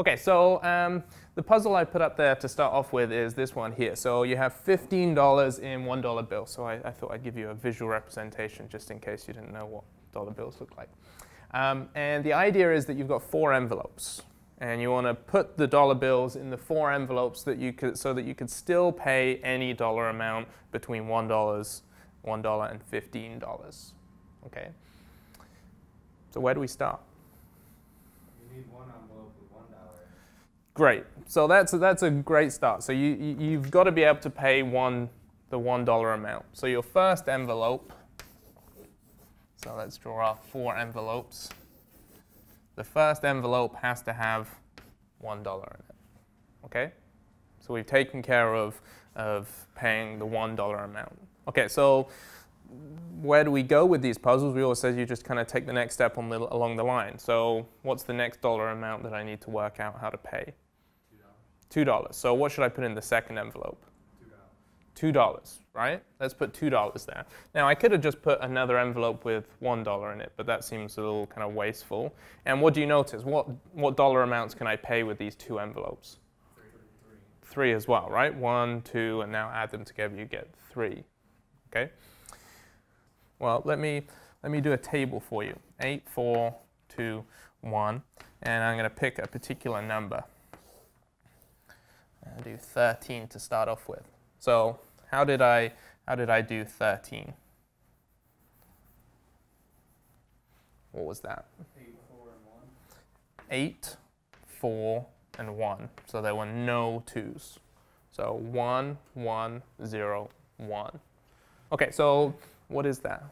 Okay, so the puzzle I put up there to start off with is this one here. So you have $15 in $1 bill. So I thought I'd give you a visual representation just in case you didn't know what dollar bills look like. And the idea is that you've got 4 envelopes. And you want to put the dollar bills in the 4 envelopes so that you could still pay any dollar amount between $1 and $15. Okay. So where do we start? You need one envelope with $1. Great. So that's a great start. So you've got to be able to pay the $1 amount. So your first envelope. So let's draw our 4 envelopes. The first envelope has to have $1 in it. Okay? So we've taken care of paying the $1 amount. Okay, so where do we go with these puzzles? We always say you just kind of take the next step along the line. So what's the next dollar amount that I need to work out how to pay? $2. So what should I put in the second envelope? $2, right? Let's put $2 there. Now, I could have just put another envelope with $1 in it, but that seems a little kind of wasteful. And what do you notice? What dollar amounts can I pay with these 2 envelopes? 3 as well, right? 1, 2, and now add them together, you get 3. Okay? Well, let me do a table for you. 8, 4, 2, 1, and I'm going to pick a particular number. I'll do 13 to start off with. So how did I do 13? What was that? 8, 4, and 1. 8, 4, and 1. So there were no 2s. So 1, 1, 0, 1. Okay, so what is that?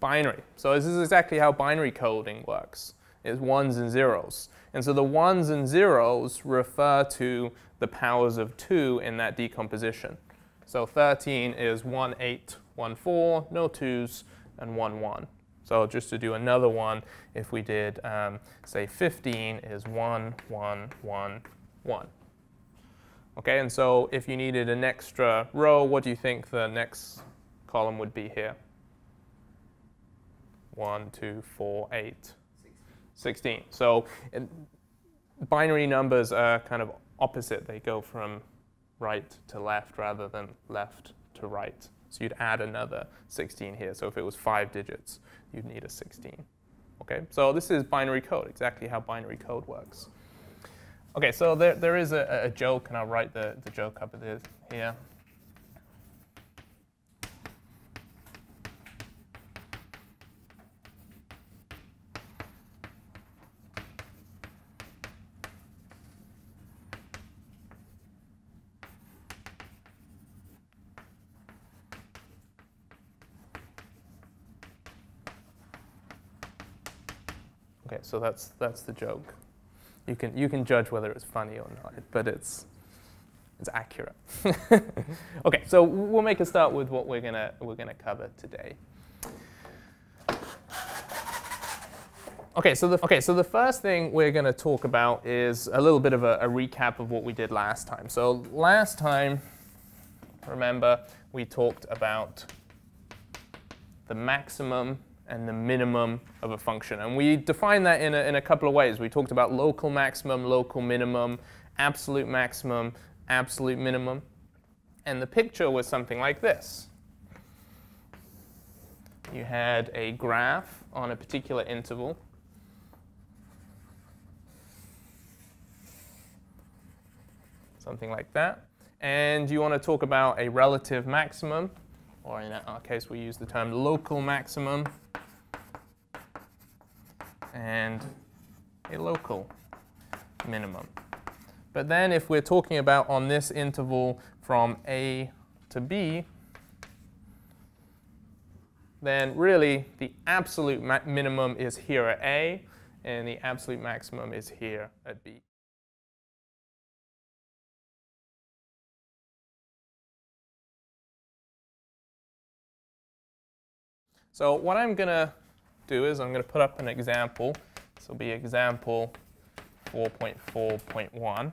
Binary. So this is exactly how binary coding works. It's 1s and 0s. And so the 1s and 0s refer to the powers of 2 in that decomposition. So 13 is 1, 8, 1, 4, no 2s, and 1, 1. So just to do another one, if we did, say, 15 is 1, 1, 1, 1. Okay, and so if you needed an extra row, what do you think the next column would be here? 1, 2, 4, 8. 16. So binary numbers are kind of opposite. They go from right to left rather than left to right. So you'd add another 16 here. So if it was 5 digits, you'd need a 16. Okay, so this is binary code, exactly how binary code works. Okay, so there is a joke, and I'll write the joke up here. Okay, so that's the joke. You can judge whether it's funny or not, but it's accurate. Okay, so we'll make a start with what we're gonna cover today. Okay, so the first thing we're gonna talk about is a little bit of a recap of what we did last time. So last time, remember, we talked about the maximum and the minimum of a function. And we defined that in a couple of ways. We talked about local maximum, local minimum, absolute maximum, absolute minimum. And the picture was something like this. You had a graph on a particular interval. Something like that. And you want to talk about a relative maximum, or in our case we use the term local maximum, and a local minimum. But then if we're talking about on this interval from A to B, then really the absolute minimum is here at A, and the absolute maximum is here at B. So what I'm going to do is I'm going to put up an example. This will be example 4.4.1.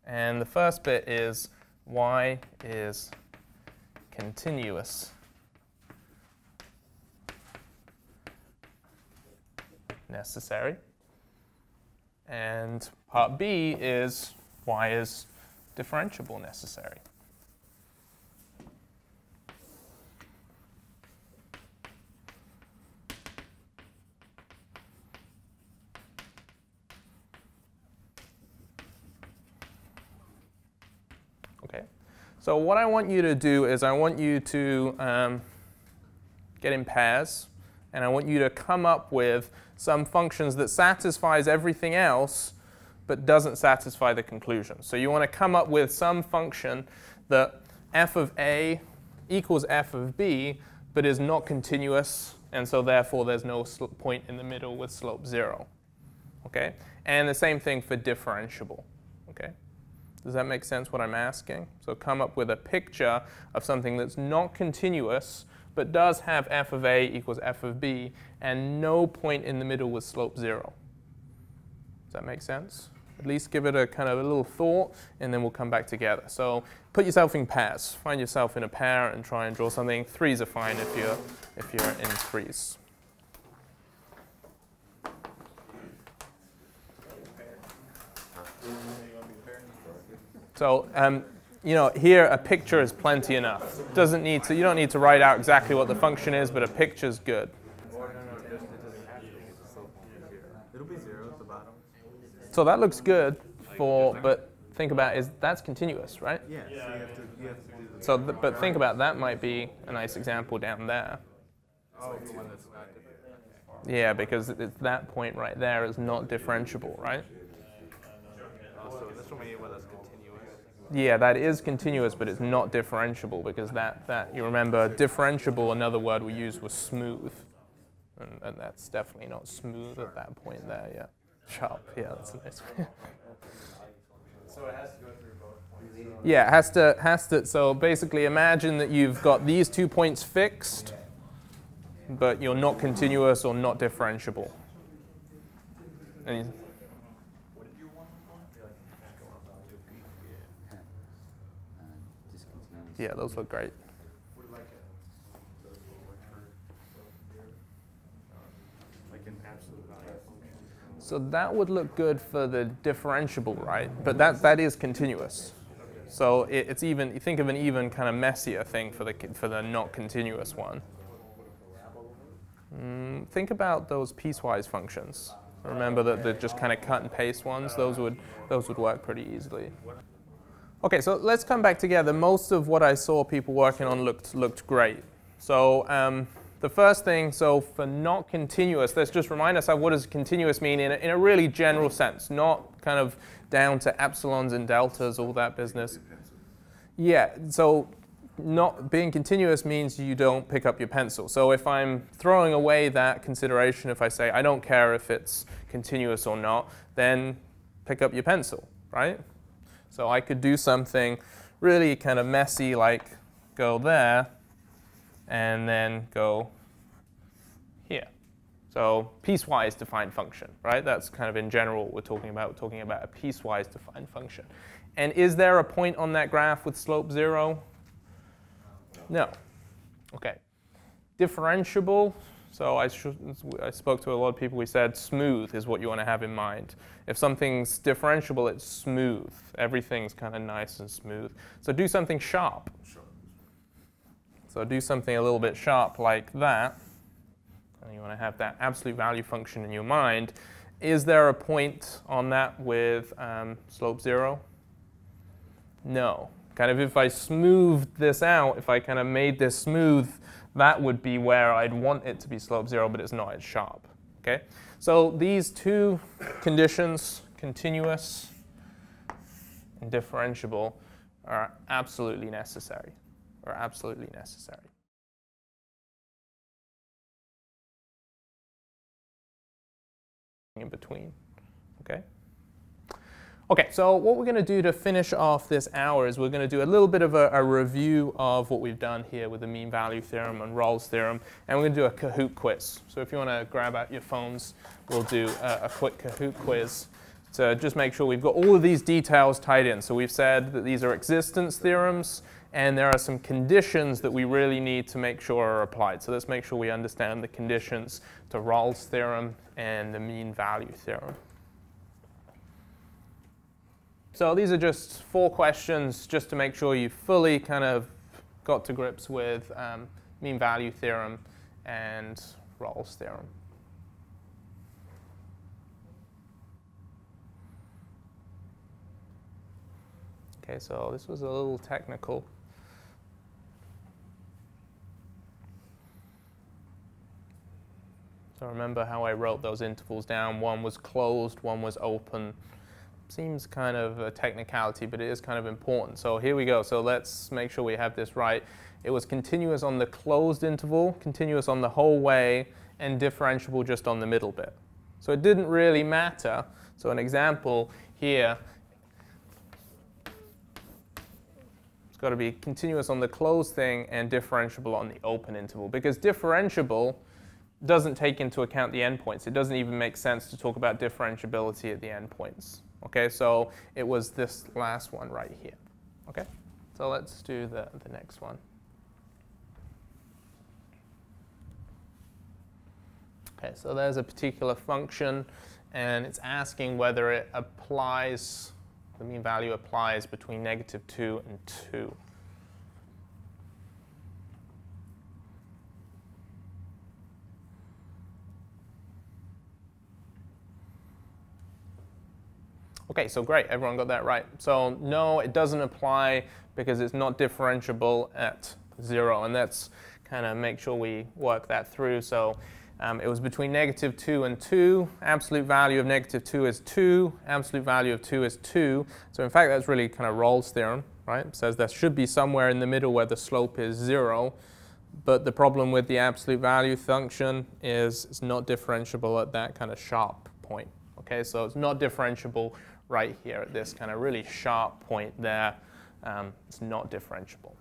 And the first bit is y is continuous necessary. And part B is y is differentiable necessary. Okay, so what I want you to do is I want you to get in pairs, and I want you to come up with some functions that satisfies everything else but doesn't satisfy the conclusion. So you want to come up with some function that f of a equals f of b but is not continuous, and so therefore there's no point in the middle with slope 0. Okay? And the same thing for differentiable. Okay? Does that make sense what I'm asking? So come up with a picture of something that's not continuous but does have f of a equals f of b and no point in the middle with slope 0. Does that make sense? At least give it a kind of a little thought, and then we'll come back together. So put yourself in pairs. Find yourself in a pair and try and draw something. Threes are fine if you're in threes. So you know, here a picture is plenty enough. You don't need to write out exactly what the function is, but a picture is good. It'll be 0 at the bottom. So that looks good but think about that's continuous, right? Yeah, so you have to do the So, but think about that might be a nice example down there. Oh, the one that's not different. Yeah, because it's that point right there is not differentiable, right? Oh, so this one may well as continuous. Yeah, that is continuous, but it's not differentiable because that you remember, differentiable, another word we used was smooth. And that's definitely not smooth at that point there, yeah. Sharp, yeah, that's a nice one. So it has to go through both points. Yeah, it has to, so basically imagine that you've got these 2 points fixed, but you're not continuous or not differentiable. And yeah, those look great. So that would look good for the differentiable, right? But that is continuous. So it's even, you think of an even kind of messier thing for the not continuous one. Think about those piecewise functions. Remember that the just kind of cut and paste ones. Those would work pretty easily. Okay, so let's come back together. Most of what I saw people working on looked great. So the first thing, so for not continuous, let's just remind ourselves what does continuous mean in a really general sense, not kind of down to epsilons and deltas, all that business. Yeah, so not being continuous means you don't pick up your pencil. So if I'm throwing away that consideration, if I say I don't care if it's continuous or not, then pick up your pencil, right? So I could do something really kind of messy, like go there and then go here. So piecewise defined function, right? That's kind of in general what we're talking about. We're talking about a piecewise defined function. And is there a point on that graph with slope 0? No. Okay. Differentiable. So I spoke to a lot of people. We said smooth is what you want to have in mind. If something's differentiable, it's smooth. Everything's kind of nice and smooth. So do something sharp. So do something a little bit sharp like that. And you want to have that absolute value function in your mind. Is there a point on that with slope 0? No. Kind of if I smoothed this out, if I kind of made this smooth, that would be where I'd want it to be slope 0, but it's not, it's sharp. Okay? So these two conditions, continuous and differentiable, are absolutely necessary. Are absolutely necessary. In between. Okay? Okay, so what we're going to do to finish off this hour is we're going to do a little bit of a review of what we've done here with the mean value theorem and Rolle's theorem, and we're going to do a Kahoot quiz. So if you want to grab out your phones, we'll do a quick Kahoot quiz. to just make sure we've got all of these details tied in. So we've said that these are existence theorems, and there are some conditions that we really need to make sure are applied. So let's make sure we understand the conditions to Rawls' theorem and the mean value theorem. So these are just 4 questions just to make sure you fully kind of got to grips with mean value theorem and Rawls' theorem. Okay, so this was a little technical. So remember how I wrote those intervals down. One was closed, one was open. Seems kind of a technicality, but it is kind of important. So here we go. So let's make sure we have this right. It was continuous on the closed interval, continuous on the whole way, and differentiable just on the middle bit. So it didn't really matter. So an example here, it's got to be continuous on the closed thing and differentiable on the open interval, because differentiable doesn't take into account the endpoints. It doesn't even make sense to talk about differentiability at the endpoints. Okay, so it was this last one right here. Okay, so let's do the next one. Okay, so there's a particular function, and it's asking whether it applies, the mean value applies between -2 and 2. Okay, so great, everyone got that right. So no, it doesn't apply because it's not differentiable at 0, and that's kind of make sure we work that through. So it was between -2 and 2. Absolute value of -2 is 2. Absolute value of 2 is 2. So in fact, that's really kind of Rawls' theorem, right? It says there should be somewhere in the middle where the slope is 0. But the problem with the absolute value function is it's not differentiable at that kind of sharp point. Okay, so it's not differentiable right here at this kind of really sharp point there. It's not differentiable.